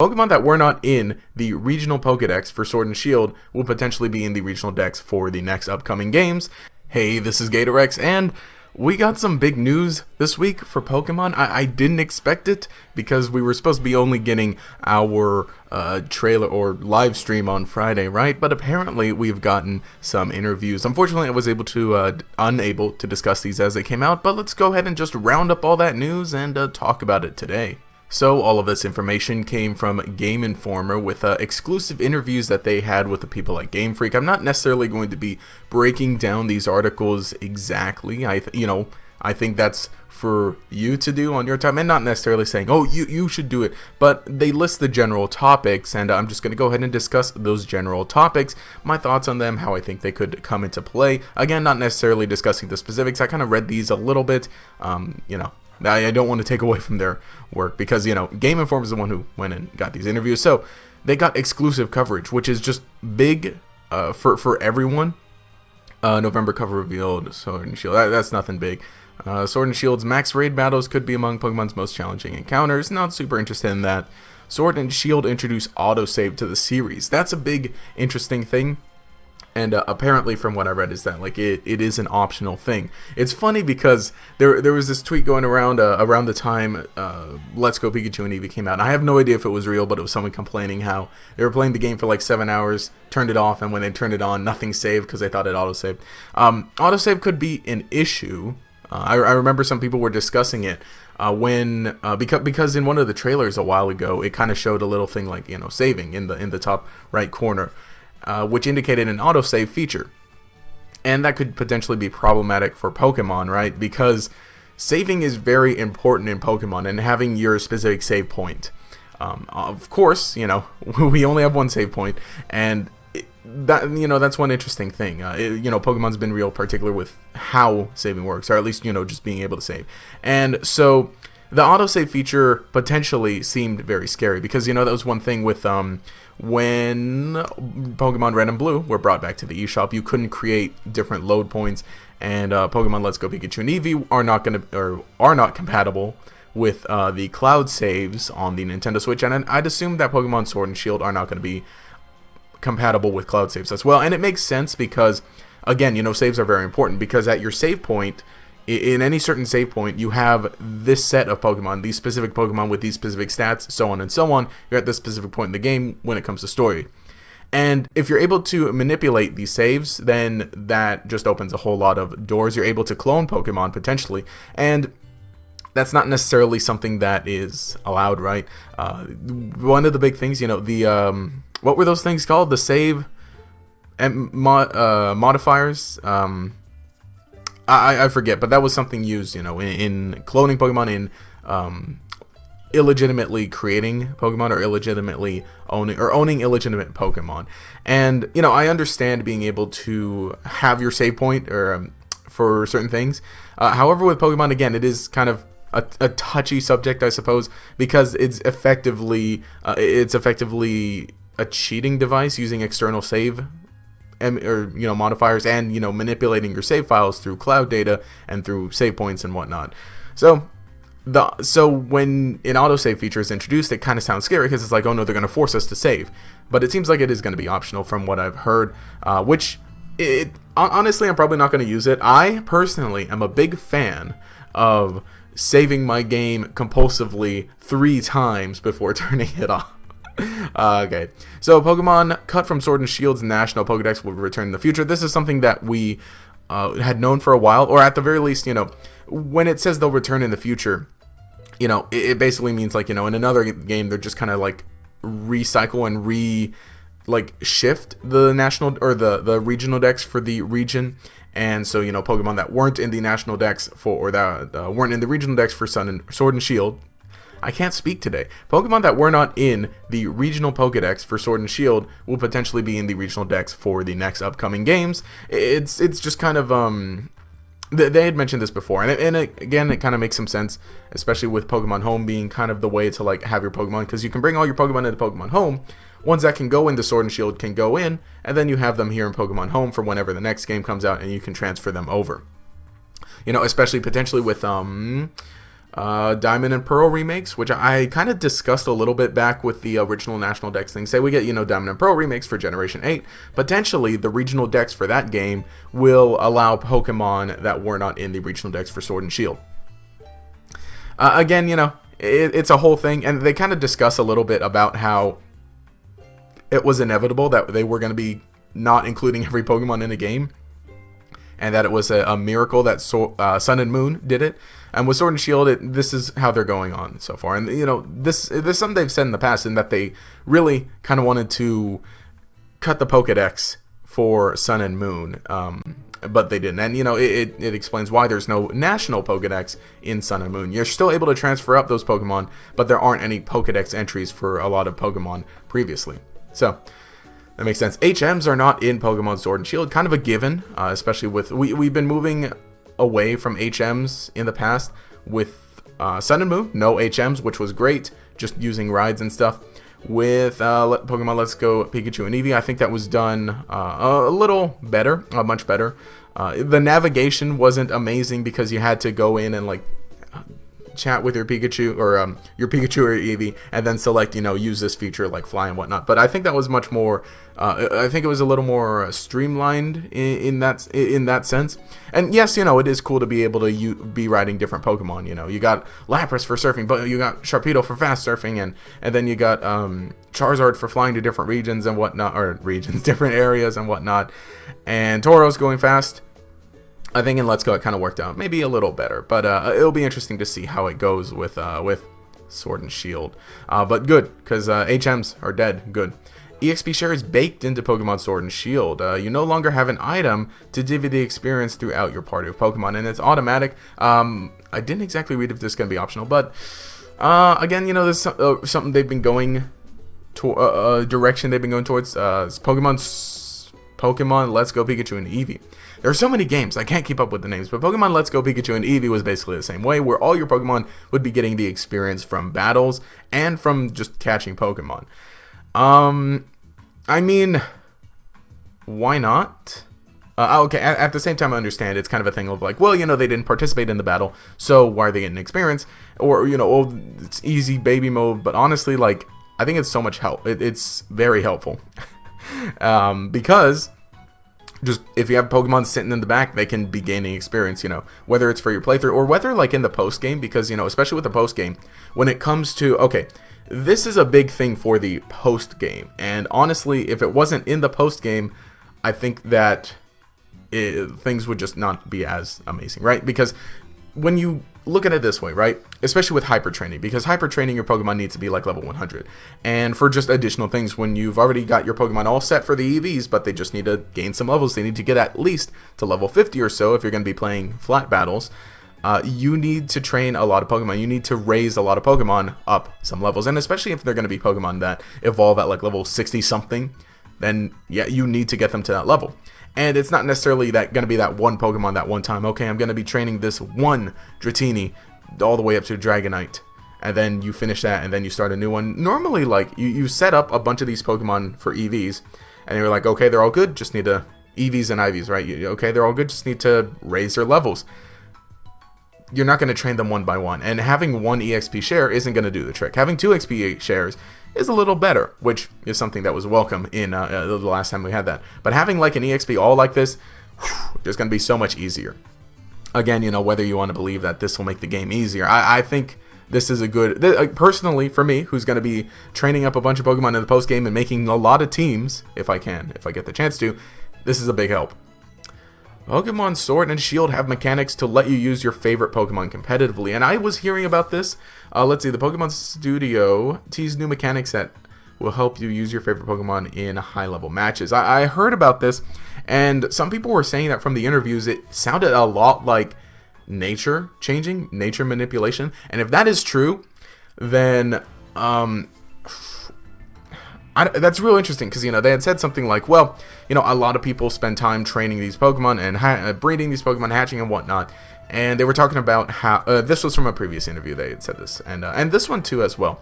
Pokemon that were not in the regional Pokedex for Sword and Shield will potentially be in the regional dex for the next upcoming games. Hey, this is GatorX, and we got some big news this week for Pokemon. I didn't expect it because we were supposed to be only getting our trailer or live stream on Friday, right? But apparently we've gotten some interviews. Unfortunately, I was unable to discuss these as they came out, but let's go ahead and just round up all that news and talk about it today. So all of this information came from Game Informer with exclusive interviews that they had with the people like Game Freak. I'm not necessarily going to be breaking down these articles exactly. I think that's for you to do on your time, and not necessarily saying, oh, you should do it, but they list the general topics, and I'm just going to go ahead and discuss those general topics, my thoughts on them, how I think they could come into play. Again, not necessarily discussing the specifics. I kind of read these a little bit, I don't want to take away from their work because, Game Informer is the one who went and got these interviews. So they got exclusive coverage, which is just big for everyone. November cover revealed Sword and Shield. That's nothing big. Sword and Shield's max raid battles could be among Pokemon's most challenging encounters. Not super interested in that. Sword and Shield introduce autosave to the series. That's a big, interesting thing. And apparently from what I read is that it is an optional thing. It's funny because there was this tweet going around the time Let's Go Pikachu and Eevee came out. And I have no idea if it was real, but it was someone complaining how they were playing the game for like 7 hours, turned it off, and when they turned it on, nothing saved because they thought it autosaved. Autosave could be an issue. I remember some people were discussing it because in one of the trailers a while ago, it kind of showed a little thing like saving in the top right corner. Which indicated an autosave feature. And that could potentially be problematic for Pokemon, right? Because saving is very important in Pokemon and having your specific save point. Of course, we only have one save point, and that's one interesting thing. Pokemon's been real particular with how saving works, or at least, just being able to save. And so the autosave feature potentially seemed very scary because, that was one thing with when Pokemon Red and Blue were brought back to the eShop, you couldn't create different load points, and Pokemon Let's Go Pikachu and Eevee are not compatible with the cloud saves on the Nintendo Switch, and I'd assume that Pokemon Sword and Shield are not going to be compatible with cloud saves as well. And it makes sense because, again, saves are very important because at your save point, in any certain save point, you have this set of Pokemon, these specific Pokemon with these specific stats, so on and so on. You're at this specific point in the game when it comes to story. And if you're able to manipulate these saves, then that just opens a whole lot of doors. You're able to clone Pokemon, potentially. And that's not necessarily something that is allowed, right? One of the big things, what were those things called? The save modifiers? I forget, but that was something used, in cloning Pokemon, in illegitimately creating Pokemon, or illegitimately owning illegitimate Pokemon. And I understand being able to have your save point or for certain things. However, with Pokemon, again, it is kind of a touchy subject, I suppose, because it's effectively a cheating device using external save modifiers and manipulating your save files through cloud data and through save points and whatnot. So when an autosave feature is introduced, it kind of sounds scary because it's like, oh no, they're going to force us to save. But it seems like it is going to be optional from what I've heard, honestly, I'm probably not going to use it. I personally am a big fan of saving my game compulsively 3 times before turning it off. Okay, so Pokemon cut from Sword and Shield's National Pokedex will return in the future. This is something that we had known for a while, or at the very least, when it says they'll return in the future, it basically means like, in another game, they're just kind of like recycle and shift the national or the regional dex for the region. And so, Pokemon that weren't in the national dex weren't in the regional dex for Sword and Shield. I can't speak today. Pokemon that were not in the regional Pokedex for Sword and Shield will potentially be in the regional dex for the next upcoming games. It's just kind of they had mentioned this before, and again, it kind of makes some sense, especially with Pokemon Home being kind of the way to have your Pokemon, because you can bring all your Pokemon into Pokemon Home. Ones that can go into Sword and Shield can go in, and then you have them here in Pokemon Home for whenever the next game comes out, and you can transfer them over. Especially potentially with Diamond and Pearl remakes, which I kind of discussed a little bit back with the original National Dex thing. Say we get, Diamond and Pearl remakes for Generation 8. Potentially, the regional Dex for that game will allow Pokemon that were not in the regional Dex for Sword and Shield. Again, it's a whole thing, and they kind of discuss a little bit about how it was inevitable that they were going to be not including every Pokemon in a game, and that it was a miracle that Sun and Moon did it. And with Sword and Shield, this is how they're going on so far. And, this is something they've said in the past, in that they really kind of wanted to cut the Pokedex for Sun and Moon, but they didn't. And, it explains why there's no national Pokedex in Sun and Moon. You're still able to transfer up those Pokemon, but there aren't any Pokedex entries for a lot of Pokemon previously. So that makes sense. HMs are not in Pokemon Sword and Shield, kind of a given, especially with we've been moving away from HMs in the past with Sun and Moon, no HMs, which was great, just using rides and stuff. With Pokemon Let's Go Pikachu and Eevee, I think that was done a little better, much better. The navigation wasn't amazing because you had to go in and chat with your Pikachu or your Pikachu or Eevee, and then select, use this feature like fly and whatnot. But I think that was much more. I think it was a little more streamlined in that sense. And yes, it is cool to be able to be riding different Pokemon. You got Lapras for surfing, but you got Sharpedo for fast surfing, and then you got Charizard for flying to different regions and whatnot, or different areas and whatnot. And Tauros going fast. I think in Let's Go it kind of worked out maybe a little better, but it'll be interesting to see how it goes with Sword and Shield. But good, because HMs are dead. Good. EXP share is baked into Pokemon Sword and Shield. You no longer have an item to divvy the experience throughout your party of Pokemon, and it's automatic. I didn't exactly read if this is going to be optional, but again, there's something they've been going to, direction they've been going towards. Pokemon Let's Go Pikachu and Eevee. There are so many games, I can't keep up with the names, but Pokemon Let's Go Pikachu and Eevee was basically the same way, where all your Pokemon would be getting the experience from battles and from just catching Pokemon. I mean, why not? Okay, at the same time, I understand it's kind of a thing of well, they didn't participate in the battle, so why are they getting experience? Or, oh, it's easy baby mode, but honestly, I think it's so much help. It's very helpful. Because just if you have Pokemon sitting in the back, they can be gaining experience, whether it's for your playthrough or whether in the post game, because especially with the post game, when it comes to this is a big thing for the post game, and honestly, if it wasn't in the post game, I think that things would just not be as amazing, right? Because when you look at it this way, right? Especially with hyper training, because hyper training your Pokemon needs to be level 100. And for just additional things, when you've already got your Pokemon all set for the EVs, but they just need to gain some levels, they need to get at least to level 50 or so if you're going to be playing flat battles. You need to train a lot of Pokemon. You need to raise a lot of Pokemon up some levels. And especially if they're going to be Pokemon that evolve at level 60 something, then yeah, you need to get them to that level. And it's not necessarily going to be that one Pokemon that one time. Okay, I'm going to be training this one Dratini all the way up to Dragonite. And then you finish that, and then you start a new one. Normally, you set up a bunch of these Pokemon for EVs, and you're okay, they're all good, just need to EVs and IVs, right? Okay, they're all good, just need to raise their levels. You're not going to train them one by one. And having one EXP share isn't going to do the trick. Having 2 XP shares is a little better, which is something that was welcome in the last time we had that. But having an EXP all like this, just going to be so much easier. Again, whether you want to believe that this will make the game easier, I think this is a good, personally for me, who's going to be training up a bunch of Pokemon in the post game and making a lot of teams, if I get the chance to, this is a big help. Pokemon Sword and Shield have mechanics to let you use your favorite Pokemon competitively, and I was hearing about this. Let's see, the Pokemon Studio teased new mechanics that will help you use your favorite Pokemon in high-level matches. I heard about this, and some people were saying that from the interviews, it sounded a lot like nature changing, nature manipulation, and if that is true, then that's real interesting, because they had said something like, well, a lot of people spend time training these Pokemon and breeding these Pokemon, hatching and whatnot, and they were talking about how this was from a previous interview. They had said this, and this one too as well,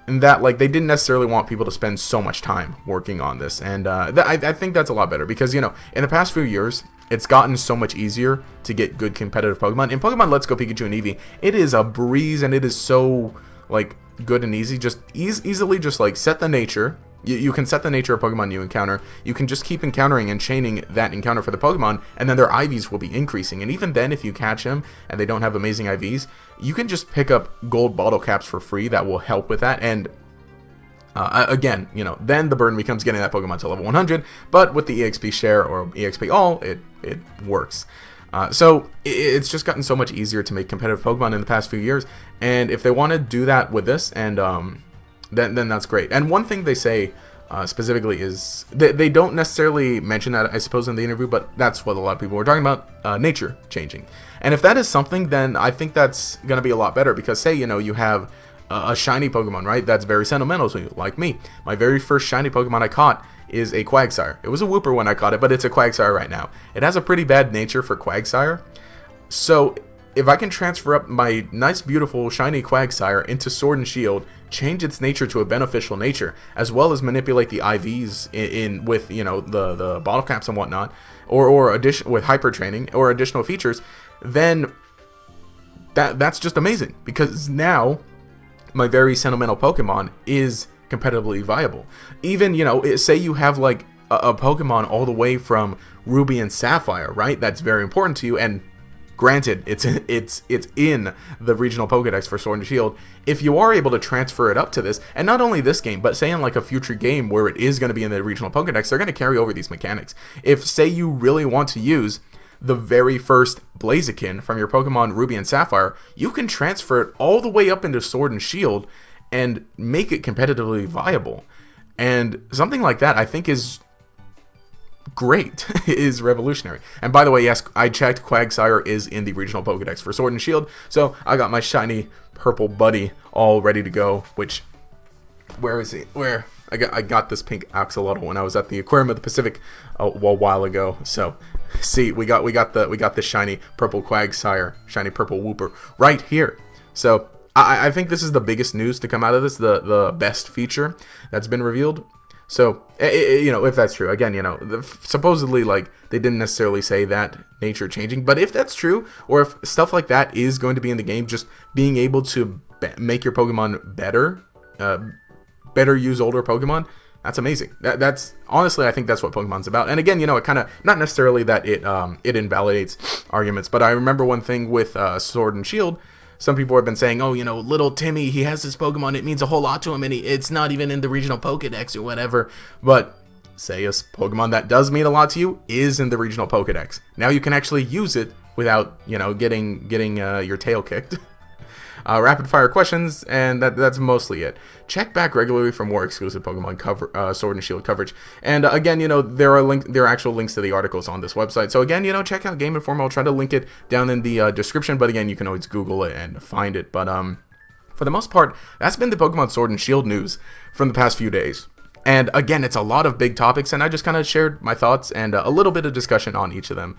and that they didn't necessarily want people to spend so much time working on this, and I think that's a lot better, because in the past few years, it's gotten so much easier to get good competitive Pokemon. In Pokemon Let's Go Pikachu and Eevee, it is a breeze, and it is so, like, good and easy. Just easily just, like, set the nature. You can set the nature of Pokemon you encounter. You can just keep encountering and chaining that encounter for the Pokemon, and then their IVs will be increasing. And even then, if you catch them and they don't have amazing IVs, you can just pick up gold bottle caps for free. That will help with that. And again, you know, then the burden becomes getting that Pokemon to level 100, but with the EXP share or EXP all, it works. So it's just gotten so much easier to make competitive Pokemon in the past few years, and if they want to do that with this, and then that's great. And one thing they say specifically is they don't necessarily mention that, I suppose, in the interview, but that's what a lot of people were talking about, nature changing. And if that is something, then I think that's going to be a lot better, because say, you know, you have a shiny Pokemon, right? That's very sentimental to you, like me. My very first shiny Pokemon I caught is a Quagsire. It was a Wooper when I caught it, but it's a Quagsire right now. It has a pretty bad nature for Quagsire. So if I can transfer up my nice, beautiful, shiny Quagsire into Sword and Shield, change its nature to a beneficial nature, as well as manipulate the IVs in with, you know, the bottle caps and whatnot, or addition with hyper training or additional features, then that's just amazing, because now my very sentimental Pokemon is competitively viable. Even, you know, say you have like a Pokemon all the way from Ruby and Sapphire, right? That's very important to you, and granted, it's in the regional Pokedex for Sword and Shield. If you are able to transfer it up to this, and not only this game, but say in like a future game where it is going to be in the regional Pokedex, they're going to carry over these mechanics. If, say, you really want to use the very first Blaziken from your Pokemon Ruby and Sapphire, you can transfer it all the way up into Sword and Shield and make it competitively viable. And something like that, I think, is great, is revolutionary. And by the way, yes, I checked, Quagsire is in the regional Pokedex for Sword and Shield, so I got my shiny purple buddy all ready to go, which, where is he? Where? I got this pink Axolotl when I was at the Aquarium of the Pacific a while ago. So, see, we got the shiny purple Quagsire, shiny purple Wooper right here. So I think this is the biggest news to come out of this, the best feature that's been revealed. So, you know, if that's true, again, you know, supposedly, like, they didn't necessarily say that nature changing, but if that's true, or if stuff like that is going to be in the game, just being able to make your Pokemon better, better use older Pokemon, that's amazing. That's honestly, I think that's what Pokemon's about. And again, you know, it kind of, not necessarily that it invalidates arguments, but I remember one thing with Sword and Shield. Some people have been saying, oh, you know, little Timmy, he has this Pokemon, it means a whole lot to him, and it's not even in the regional Pokedex or whatever. But say a Pokemon that does mean a lot to you is in the regional Pokedex. Now you can actually use it without, you know, getting your tail kicked. Rapid fire questions, and that's mostly it. Check back regularly for more exclusive Pokemon Sword and Shield coverage. And again, you know, there are actual links to the articles on this website. So again, you know, check out Game Informer. I'll try to link it down in the description, but again, you can always Google it and find it. But for the most part, that's been the Pokemon Sword and Shield news from the past few days. And again, it's a lot of big topics, and I just kind of shared my thoughts and a little bit of discussion on each of them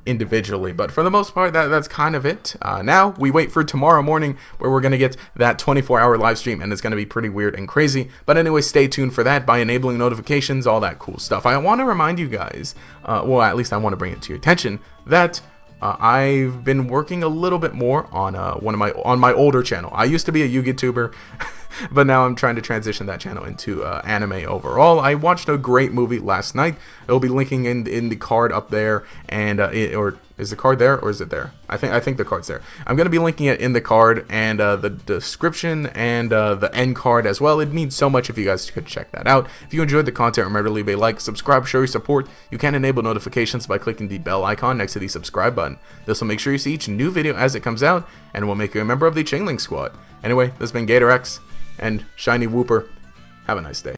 individually, but for the most part, that's kind of it. Now we wait for tomorrow morning, where we're gonna get that 24-hour live stream, and it's gonna be pretty weird and crazy. But anyway, stay tuned for that by enabling notifications, all that cool stuff. I want to remind you guys, well, at least I want to bring it to your attention, that I've been working a little bit more on on my older channel. I used to be a YouTuber, but now I'm trying to transition that channel into anime overall. I watched a great movie last night. It'll be linking in the card up there, and or is the card there, or is it there? I think the card's there. I'm gonna be linking it in the card and the description and the end card as well. It means so much if you guys could check that out. If you enjoyed the content, remember to leave a like, subscribe, show your support. You can enable notifications by clicking the bell icon next to the subscribe button. This will make sure you see each new video as it comes out, and will make you a member of the Chainlink Squad. Anyway, this has been GatorX and Shiny Wooper. Have a nice day.